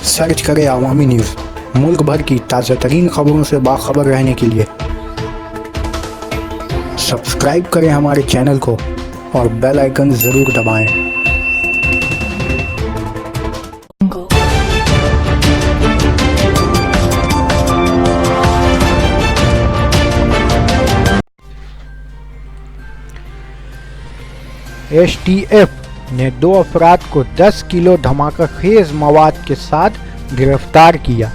Search करें अवामी news. मुल्क भर की ताज़ा तरीन खबरों से बाखबर रहने के लिए सब्सक्राइब करें हमारे चैनल को और बेल आइकन ज़रूर दबाएं। एसटीएफ ने 2 अफराद को 10 किलो धमाकाखेज मवाद के साथ गिरफ्तार किया।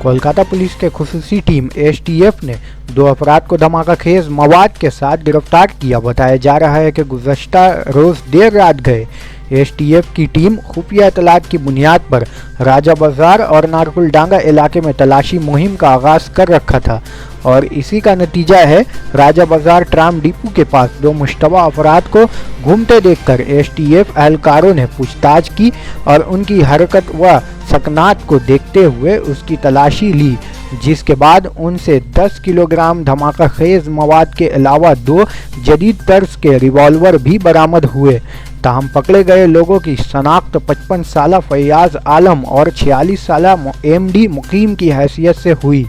कोलकाता पुलिस के खुसूसी टीम एसटीएफ ने 2 अफराद को धमाकाखेज मवाद के साथ गिरफ्तार किया। बताया जा रहा है कि गुज़श्ता रोज़ देर रात गए एसटीएफ की टीम खुफिया इतलात की बुनियाद पर राजा बाजार और नारकुलडांगा इलाके में तलाशी मुहिम का आगाज़ कर रखा था और इसी का नतीजा है राजा बाजार ट्राम डिपो के पास 2 मुश्तबा अफराद को घूमते देखकर एसटीएफ एहलकारों ने पूछताछ की और उनकी हरकत व सकनात को देखते हुए उसकी तलाशी ली, जिसके बाद उनसे 10 किलोग्राम धमाकाखेज मवाद के अलावा 2 जदीद तर्ज के रिवॉल्वर भी बरामद हुए। ताहम पकड़े गए लोगों की शनाख्त 55 साला फैयाज आलम और 46 साला एमडी मुकीम की हैसियत से हुई,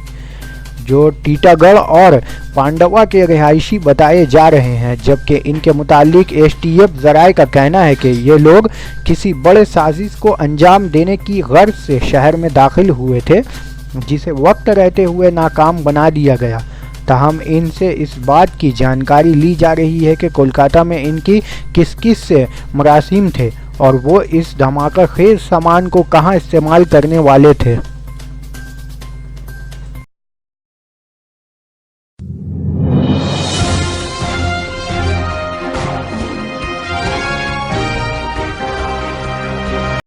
जो टीटागढ़ और पांडवा के रिहायशी बताए जा रहे हैं, जबकि इनके मुतालिक एसटीएफ ज़राए का कहना है कि ये लोग किसी बड़े साजिश को अंजाम देने की गर्ज से शहर में दाखिल हुए थे, जिसे वक्त रहते हुए नाकाम बना दिया गया। ताहम इनसे इस बात की जानकारी ली जा रही है कि कोलकाता में इनकी किस किस से मरासिम थे और वो इस धमाकाखेज सामान को कहां इस्तेमाल करने वाले थे।